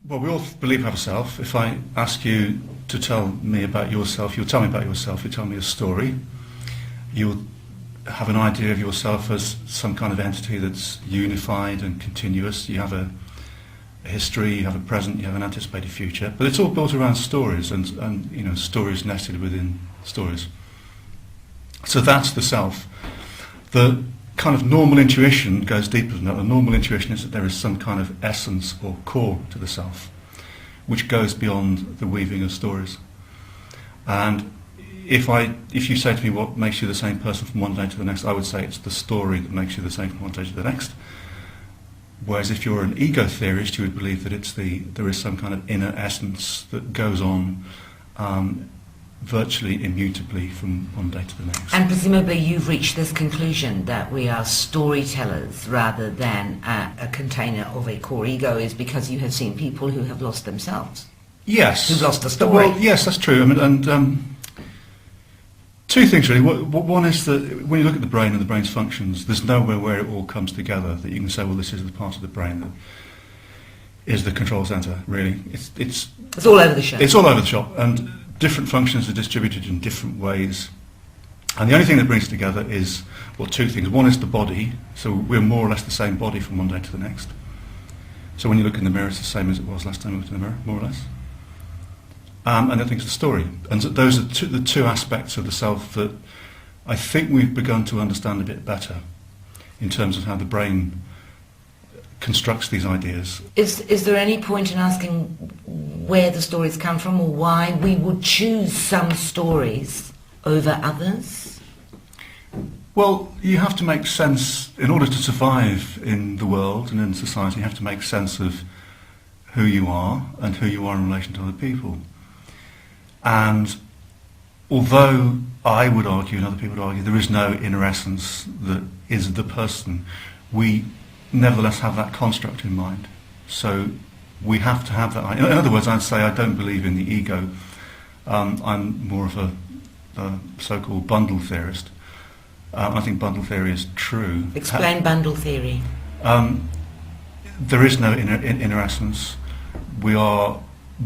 Well, we all believe we have a self. If I ask you to tell me about yourself, you'll tell me about yourself, you'll tell me a story. You'll have an idea of yourself as some kind of entity that's unified and continuous. You have a history, you have a present, you have an anticipated future. But it's all built around stories and you know, stories nested within stories. So that's the self. The kind of normal intuition goes deeper than that. The normal intuition is that there is some kind of essence or core to the self, which goes beyond the weaving of stories. And if you say to me what makes you the same person from one day to the next, I would say it's the story that makes you the same from one day to the next. Whereas if you're an ego theorist, you would believe that there is some kind of inner essence that goes on virtually immutably from one day to the next. And presumably you've reached this conclusion that we are storytellers rather than a container of a core ego is because you have seen people who have lost themselves. Yes. Who've lost the story. Well, yes, that's true. I mean, and two things really. One is that when you look at the brain and the brain's functions, there's nowhere where it all comes together that you can say, well, this is the part of the brain that is the control centre, really. It's all over the shop. It's all over the shop, and different functions are distributed in different ways. And the only thing that brings it together is, well, two things. One is the body, so we're more or less the same body from one day to the next. So when you look in the mirror, it's the same as it was last time you looked in the mirror, more or less. And I think it's the story. And so those are the two aspects of the self that I think we've begun to understand a bit better in terms of how the brain constructs these ideas. Is there any point in asking where the stories come from or why we would choose some stories over others? Well, you have to make sense, in order to survive in the world and in society, you have to make sense of who you are and who you are in relation to other people. And although I would argue, and other people would argue, there is no inner essence that is the person, we nevertheless have that construct in mind. So we have to have that. In other words, I'd say I don't believe in the ego. I'm more of a so-called bundle theorist. I think bundle theory is true. Explain bundle theory. There is no inner essence. We are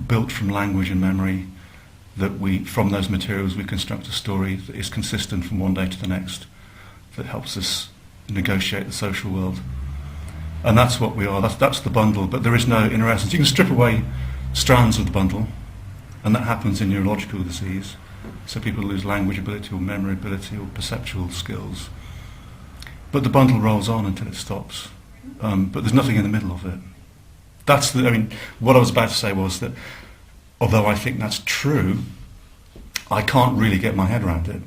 built from language and memory. That from those materials we construct a story that is consistent from one day to the next, that helps us negotiate the social world. And that's what we are, that's the bundle, but there is no inner essence. You can strip away strands of the bundle, and that happens in neurological disease. So people lose language ability or memory ability or perceptual skills. But the bundle rolls on until it stops. But there's nothing in the middle of it. What I was about to say was that although I think that's true, I can't really get my head around it.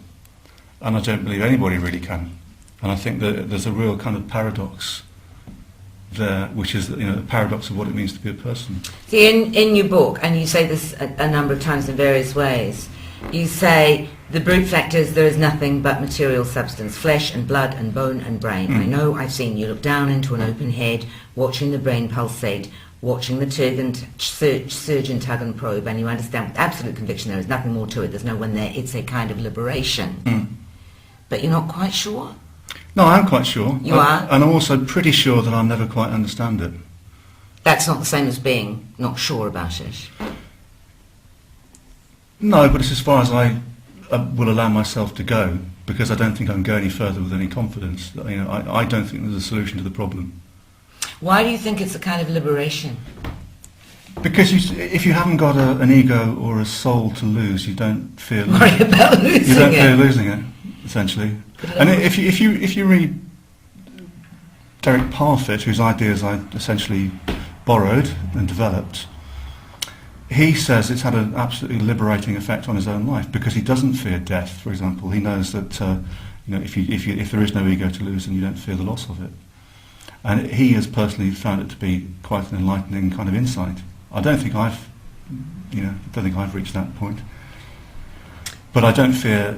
And I don't believe anybody really can. And I think that there's a real kind of paradox there, which is the paradox of what it means to be a person. See, in your book, and you say this a number of times in various ways, you say the brute fact is there is nothing but material substance, flesh and blood and bone and brain. I know, I've seen you look down into an open head, watching the brain pulsate, watching the surgeon tug and probe, and you understand with absolute conviction there is nothing more to it, there's no one there, it's a kind of liberation. But you're not quite sure? No, I'm quite sure. You are? And I'm also pretty sure that I'll never quite understand it. That's not the same as being not sure about it. No, but it's as far as I will allow myself to go, because I don't think I can go any further with any confidence. I don't think there's a solution to the problem. Why do you think it's a kind of liberation? Because if you haven't got an ego or a soul to lose, you don't fear worry about losing it. You don't fear losing it, essentially. And if you read Derek Parfit, whose ideas I essentially borrowed and developed, he says it's had an absolutely liberating effect on his own life because he doesn't fear death. For example, he knows that if there is no ego to lose, then you don't fear the loss of it. And he has personally found it to be quite an enlightening kind of insight. I don't think I've reached that point. But I don't fear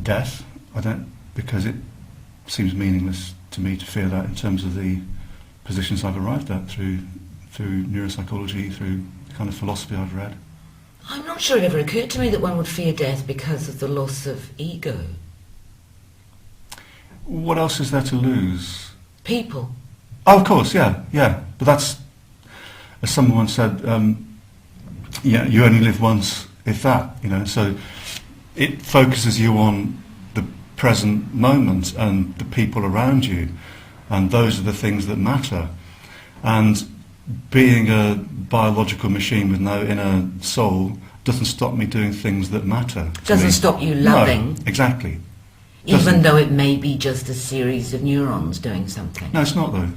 death. Because it seems meaningless to me to fear that in terms of the positions I've arrived at through neuropsychology, through the kind of philosophy I've read. I'm not sure it ever occurred to me that one would fear death because of the loss of ego. What else is there to lose? People. Oh, of course, yeah. But as someone once said, yeah, you only live once, if that, you know, so it focuses you on the present moment and the people around you, and those are the things that matter. And being a biological machine with no inner soul doesn't stop me doing things that matter. Doesn't stop you loving. No, exactly. Even though it may be just a series of neurons doing something. No, it's not though.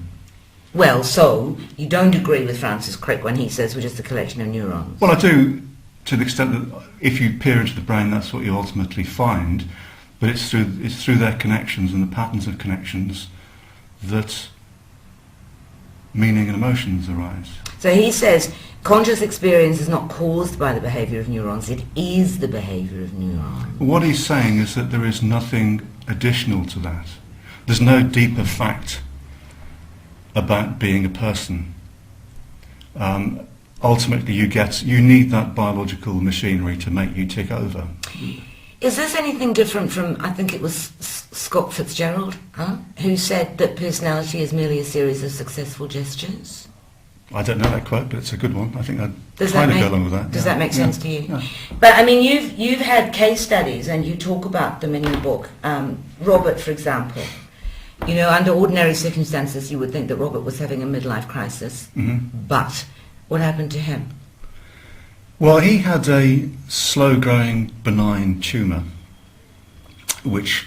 Well, so you don't agree with Francis Crick when he says we're just a collection of neurons? Well, I do, to the extent that if you peer into the brain, that's what you ultimately find. But it's through their connections and the patterns of connections that meaning and emotions arise. So he says conscious experience is not caused by the behaviour of neurons, it is the behaviour of neurons. What he's saying is that there is nothing additional to that. There's no deeper fact about being a person. Ultimately you need that biological machinery to make you tick over. Is this anything different from, I think it was Scott Fitzgerald, who said that personality is merely a series of successful gestures? I don't know that quote, but it's a good one. I think I'd Does kind that of make, go along with that. Does yeah. that make sense to you? Yeah. But I mean, you've had case studies and you talk about them in your book. Robert, for example, you know, under ordinary circumstances you would think that Robert was having a midlife crisis, but what happened to him? Well, he had a slow-growing benign tumour, which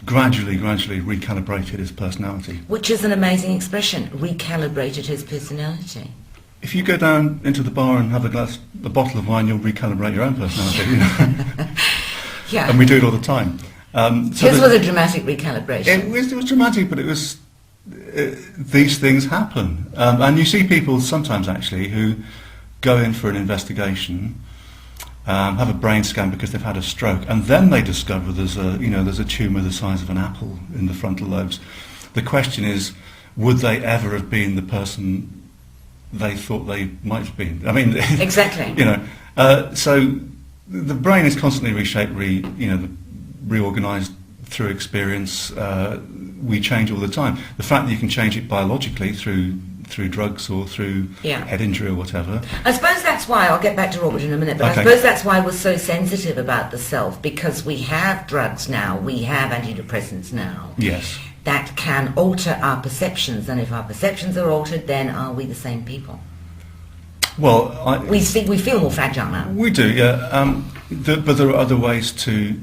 gradually recalibrated his personality. Which is an amazing expression, recalibrated his personality. If you go down into the bar and have a bottle of wine, you'll recalibrate your own personality. You know? Yeah. And we do it all the time. His was a dramatic recalibration. It was dramatic, but it was these things happen, and you see people sometimes actually who go in for an investigation, have a brain scan because they've had a stroke, and then they discover there's a tumour the size of an apple in the frontal lobes. The question is, would they ever have been the person they thought they might have been? I mean, exactly. You know, so the brain is constantly reshaped, reorganised through experience. We change all the time. The fact that you can change it biologically through drugs or through head injury or whatever. I suppose that's why, I'll get back to Robert in a minute, but okay. I suppose that's why we're so sensitive about the self, because we have drugs now, we have antidepressants now. Yes. That can alter our perceptions, and if our perceptions are altered, then are we the same people? Well, we feel more fragile now. We do, yeah. But there are other ways to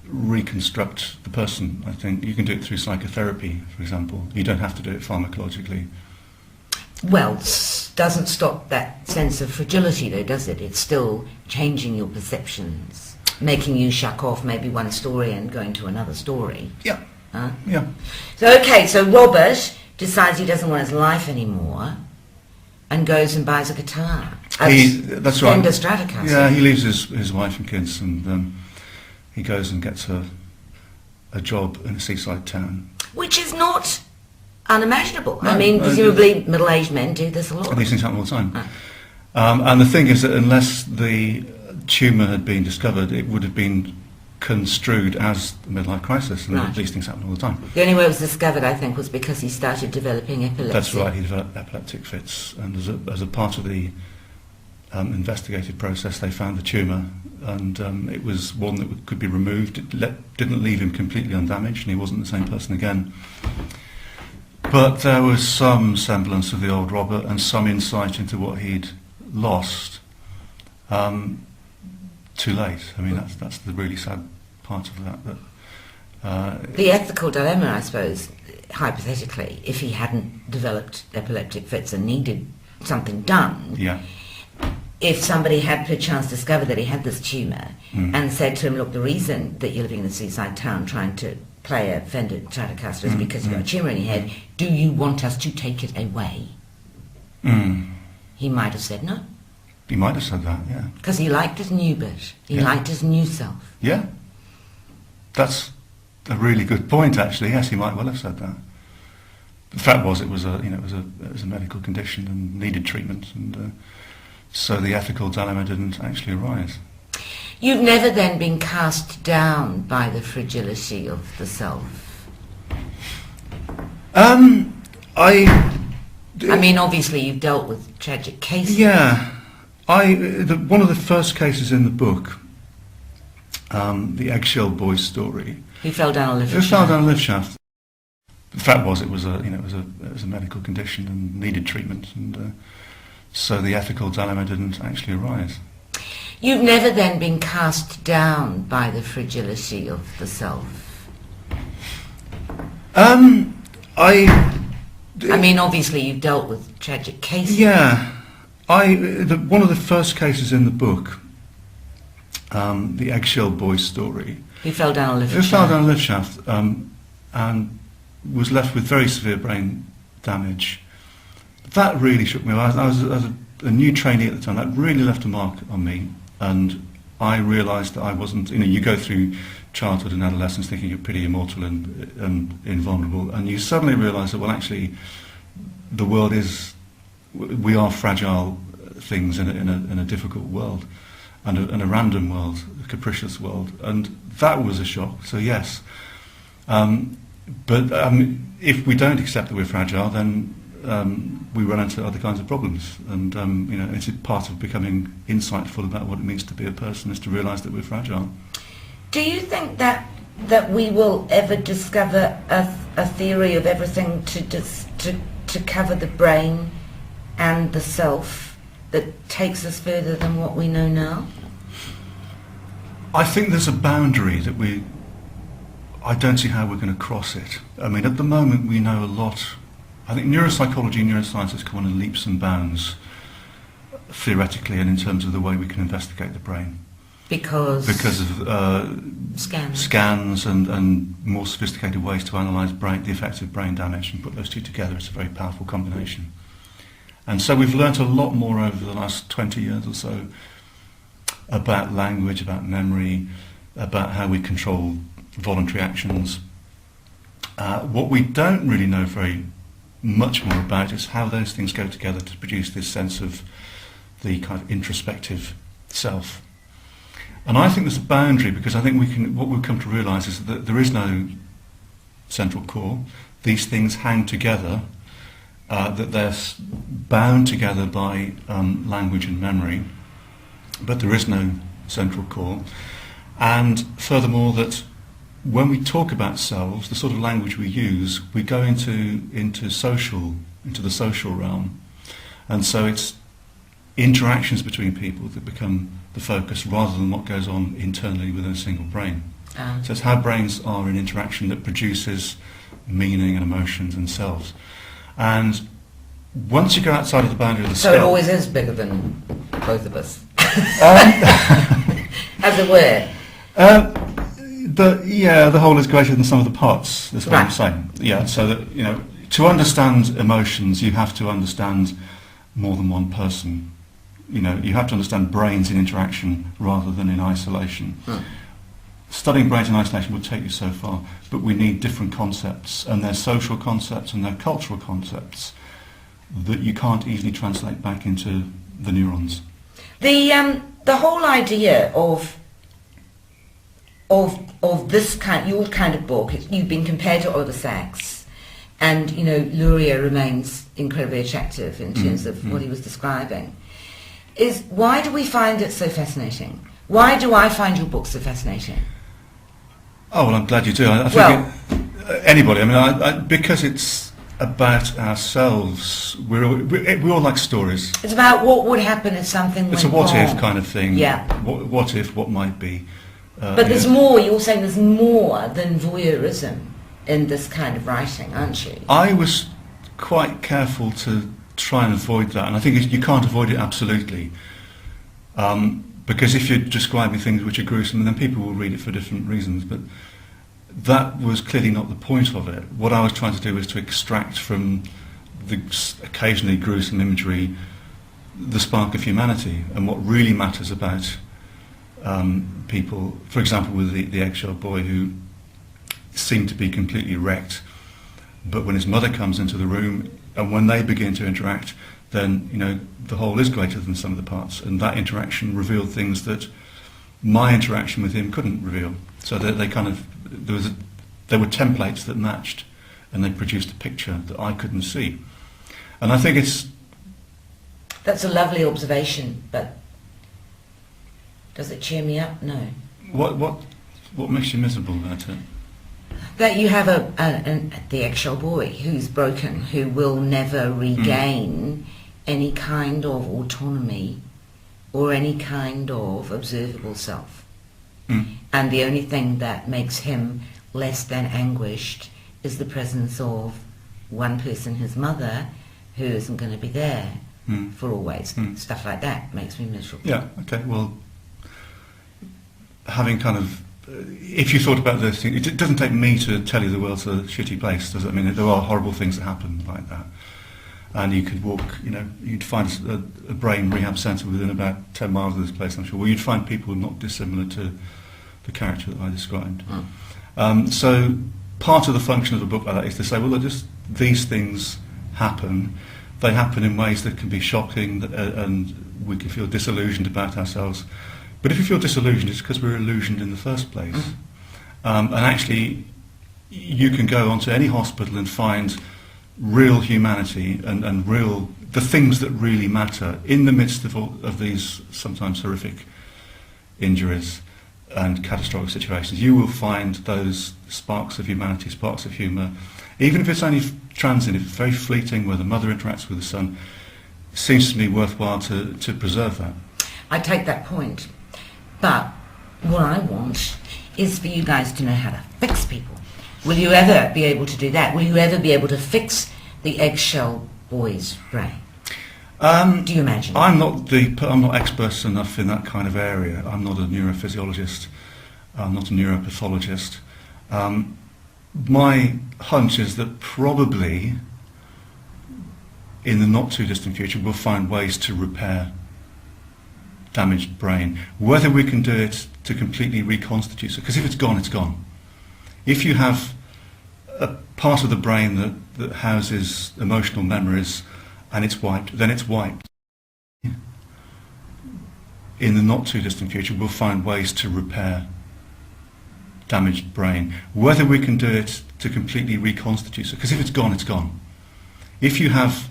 reconstruct the person, I think. You can do it through psychotherapy, for example. You don't have to do it pharmacologically. Well, doesn't stop that sense of fragility though, does it? It's still changing your perceptions, making you shuck off maybe one story and going to another story. Yeah. Huh? Yeah. So Robert decides he doesn't want his life anymore and goes and buys a guitar. That's right. Fender Stratocaster. Yeah, he leaves his wife and kids and he goes and gets a job in a seaside town. Which is not unimaginable. No, I mean, presumably middle-aged men do this a lot. And these things happen all the time. And the thing is that unless the tumour had been discovered, it would have been construed as the midlife crisis, and these things happen all the time. The only way it was discovered, I think, was because he started developing epilepsy. That's right, he developed epileptic fits, and as a part of the investigative process, they found the tumour, and it was one that could be removed. It didn't leave him completely undamaged, and he wasn't the same person again. But there was some semblance of the old Robert and some insight into what he'd lost. Too late. I mean, that's the really sad part of that. The ethical dilemma, I suppose, hypothetically, if he hadn't developed epileptic fits and needed something done, if somebody had perchance discovered that he had this tumour and said to him, look, the reason that you're living in a seaside town trying to play a Fender Stratocaster is because you've got a tumour in your head, do you want us to take it away? He might have said no. He might have said that, yeah. Because he liked his new bit. He liked his new self. Yeah. That's a really good point, actually. Yes, he might well have said that. The fact was, it was a medical condition and needed treatment, and so the ethical dilemma didn't actually arise. You've never then been cast down by the fragility of the self? I mean, obviously you've dealt with tragic cases. Yeah. One of the first cases in the book, the eggshell boy story. Who fell down a lift Who shaft. fell down a lift shaft. The fact was, it was a medical condition and needed treatment, and so the ethical dilemma didn't actually arise. You've never then been cast down by the fragility of the self. I mean, obviously you've dealt with tragic cases. Yeah. One of the first cases in the book, the eggshell boy story. Who fell down a lift Who shaft. fell down a lift shaft and was left with very severe brain damage. That really shook me. I was a new trainee at the time. That really left a mark on me, and I realised that I wasn't. You go through childhood and adolescence thinking you're pretty immortal and invulnerable, and you suddenly realise that, well, actually, the world is. We are fragile things in a difficult world, and a random world, a capricious world, and that was a shock. So yes, but if we don't accept that we're fragile, then we run into other kinds of problems. And it's a part of becoming insightful about what it means to be a person is to realise that we're fragile. Do you think that we will ever discover a theory of everything to cover the brain and the self that takes us further than what we know now? I think there's a boundary that I don't see how we're going to cross it. I mean, at the moment we know a lot. I think neuropsychology and neuroscience has come on in leaps and bounds, theoretically and in terms of the way we can investigate the brain. Because of scans and more sophisticated ways to analyse the effects of brain damage and put those two together. It's a very powerful combination. And so we've learnt a lot more over the last 20 years or so about language, about memory, about how we control voluntary actions. What we don't really know very much more about is how those things go together to produce this sense of the kind of introspective self. And I think there's a boundary, because I think what we've come to realise is that there is no central core. These things hang together, that they're bound together by language and memory, but there is no central core. And furthermore, that when we talk about selves, the sort of language we use, we go into the social realm. And so it's interactions between people that become the focus rather than what goes on internally within a single brain. So it's how brains are in interaction that produces meaning and emotions and selves. And once you go outside of the boundary of the So skull... it always is bigger than both of us. As it were. The whole is greater than the sum of the parts. That's what I'm Right. saying. Yeah, so that to understand emotions, you have to understand more than one person. You have to understand brains in interaction rather than in isolation. Studying brains in isolation will take you so far, but we need different concepts, and they're social concepts and they're cultural concepts that you can't easily translate back into the neurons. The whole idea of this your kind of book, you've been compared to Oliver Sacks, and Luria remains incredibly attractive in terms of what he was describing. Is why do we find it so fascinating? Why do I find your book so fascinating? Oh, well, I'm glad you do. I think anybody. I mean, because it's about ourselves. We all like stories. It's about what would happen if something It's went a what wrong. if kind of thing. Yeah. What if? What might be? But there's more. You're saying there's more than voyeurism in this kind of writing, aren't you? I was quite careful to try and avoid that, and I think you can't avoid it absolutely. Because if you're describing things which are gruesome, then people will read it for different reasons. But that was clearly not the point of it. What I was trying to do was to extract from the occasionally gruesome imagery the spark of humanity and what really matters about people. For example, with the eggshell boy who seemed to be completely wrecked, but when his mother comes into the room and when they begin to interact, then the whole is greater than the sum of the parts, and that interaction revealed things that my interaction with him couldn't reveal. So there were templates that matched, and they produced a picture that I couldn't see. And I think it's... That's a lovely observation, but does it cheer me up? No. What makes you miserable about it? That you have the eggshell boy who's broken, who will never regain any kind of autonomy or any kind of observable self. And the only thing that makes him less than anguished is the presence of one person, his mother, who isn't going to be there for always. Stuff like that makes me miserable. Yeah, okay, well, having kind of... if you thought about this, it doesn't take me to tell you the world's a shitty place, does it? I mean, there are horrible things that happen like that. And you could walk, you'd find a brain rehab centre within about 10 miles of this place, I'm sure. Well, you'd find people not dissimilar to the character that I described. So part of the function of a book like that is to say, well, just these things happen. They happen in ways that can be shocking, and we can feel disillusioned about ourselves. But if you feel disillusioned, it's because we're illusioned in the first place. And actually, you can go onto any hospital and find real humanity and real the things that really matter in the midst of these sometimes horrific injuries and catastrophic situations. You will find those sparks of humanity, sparks of humour, even if it's only transient, if it's very fleeting, where the mother interacts with the son. It seems to me worthwhile to preserve that. I take that point, but what I want is for you guys to know how to fix people. Will you ever be able to do that? Will you ever be able to fix the eggshell boy's brain? Do you imagine? I'm not expert enough in that kind of area. I'm not a neurophysiologist. I'm not a neuropathologist. My hunch is that probably in the not too distant future we'll find ways to repair damaged brain. Whether we can do it to completely reconstitute it, because if it's gone, it's gone. If you have a part of the brain that houses emotional memories and it's wiped, then it's wiped. In the not too distant future we'll find ways to repair damaged brain. Whether we can do it to completely reconstitute it, because if it's gone, it's gone. If you have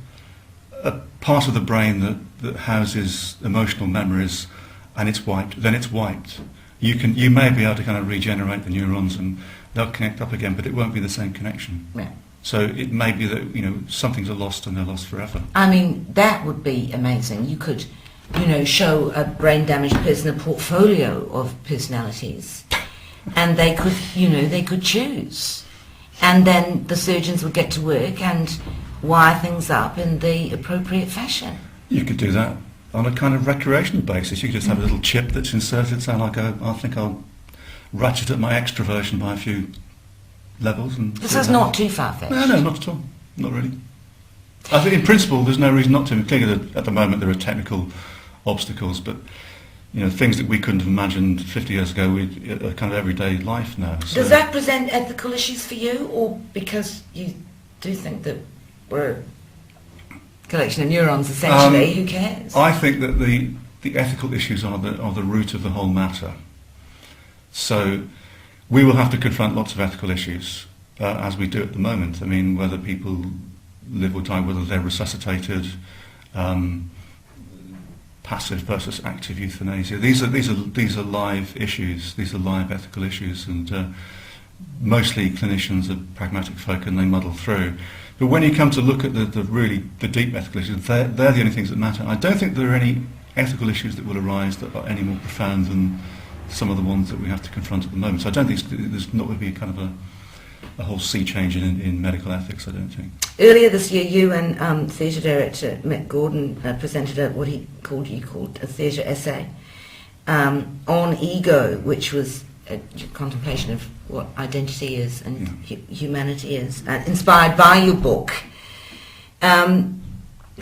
a part of the brain that houses emotional memories and it's wiped, then it's wiped. You may be able to kind of regenerate the neurons and they'll connect up again, but it won't be the same connection. Yeah. So it may be that some things are lost and they're lost forever. I mean, that would be amazing. You could, show a brain-damaged person a portfolio of personalities, and they could choose, and then the surgeons would get to work and wire things up in the appropriate fashion. You could do that on a kind of recreational basis. You could just have a little chip that's inserted, so I think I'll ratchet up my extroversion by a few levels. And this is not too far-fetched. No, not at all. Not really. I think in principle there's no reason not to. Clearly at the moment there are technical obstacles, but things that we couldn't have imagined 50 years ago are kind of everyday life now. So. Does that present ethical issues for you, or because you do think that we're a collection of neurons essentially, who cares? I think that the ethical issues are the root of the whole matter. So we will have to confront lots of ethical issues, as we do at the moment. I mean, whether people live or die, whether they're resuscitated, passive versus active euthanasia. These are live issues. These are live ethical issues, and mostly clinicians are pragmatic folk and they muddle through. But when you come to look at the deep ethical issues, they're the only things that matter. I don't think there are any ethical issues that will arise that are any more profound than some of the ones that we have to confront at the moment. So I don't think there's not going to be kind of a whole sea change in medical ethics, I don't think. Earlier this year, you and theatre director Mick Gordon presented what you called a theatre essay on ego, which was a contemplation of what identity is and humanity is, inspired by your book. I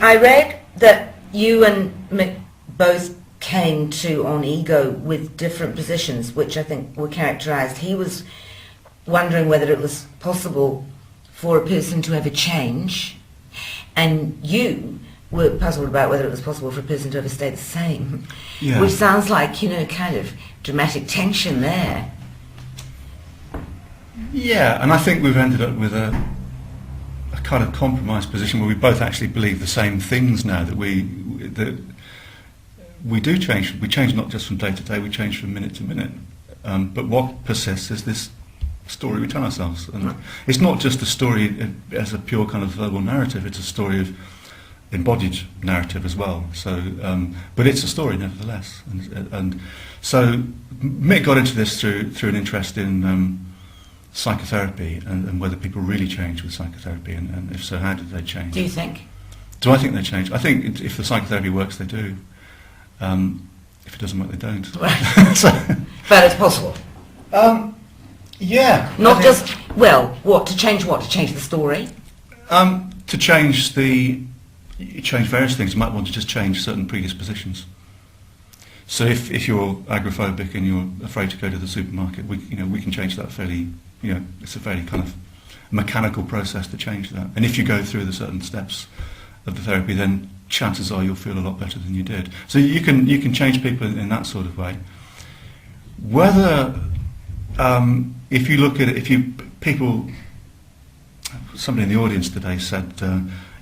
read that you and Mick both came to On Ego with different positions, which I think were characterised. He was wondering whether it was possible for a person to ever change, and you were puzzled about whether it was possible for a person to ever stay the same, which sounds like, kind of dramatic tension there. Yeah, and I think we've ended up with a kind of compromised position where we both actually believe the same things now, that we do change. We change not just from day to day, we change from minute to minute. But what persists is this story we tell ourselves. And it's not just a story as a pure kind of verbal narrative, it's a story of embodied narrative as well. So, but it's a story nevertheless. And so Mick got into this through an interest in psychotherapy and whether people really change with psychotherapy, and if so, how did they change? Do you think? Do I think they change? I think if the psychotherapy works, they do. If it doesn't work, they don't. So, But it's possible. yeah. Not just, well, what, to change what? To change the story? To change you change various things. You might want to just change certain predispositions. So if you're agoraphobic and you're afraid to go to the supermarket, we can change that fairly, it's a fairly kind of mechanical process to change that. And if you go through the certain steps of the therapy, then chances are you'll feel a lot better than you did. So you can change people in that sort of way. Whether, if you look at it, somebody in the audience today said,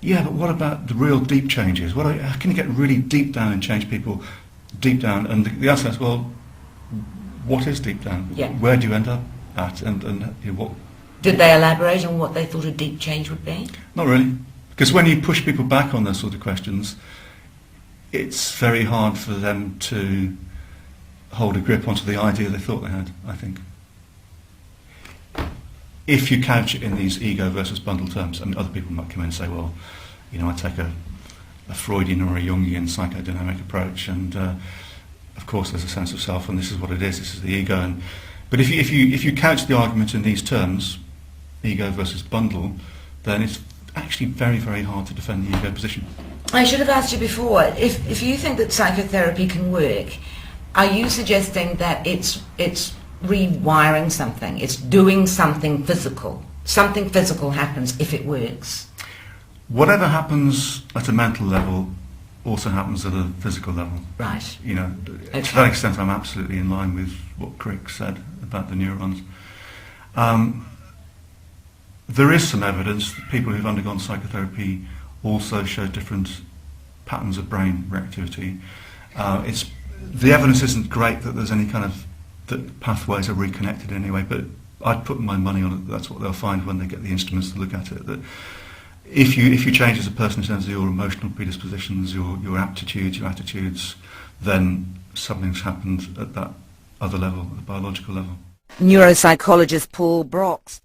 yeah, but what about the real deep changes? How can you get really deep down and change people deep down? And the answer is, well, what is deep down? Yeah. Where do you end up at? And what? Did they elaborate on what they thought a deep change would be? Not really. Because when you push people back on those sort of questions, it's very hard for them to hold a grip onto the idea they thought they had, I think. If you couch it in these ego versus bundle terms, I mean, other people might come in and say, well, I take a Freudian or a Jungian psychodynamic approach, and of course there's a sense of self, and this is what it is, this is the ego. But if you couch the argument in these terms, ego versus bundle, then it's actually very, very hard to defend the ego position. I should have asked you before, if you think that psychotherapy can work, are you suggesting that it's rewiring something, it's doing something physical? Something physical happens if it works. Whatever happens at a mental level also happens at a physical level. Right. To that extent I'm absolutely in line with what Crick said about the neurons. There is some evidence that people who've undergone psychotherapy also show different patterns of brain reactivity. The evidence isn't great that there's any kind of that pathways are reconnected anyway, but I'd put my money on it. That's what they'll find when they get the instruments to look at it. That if you change as a person in terms of your emotional predispositions, your aptitudes, your attitudes, then something's happened at that other level, the biological level. Neuropsychologist Paul Broks.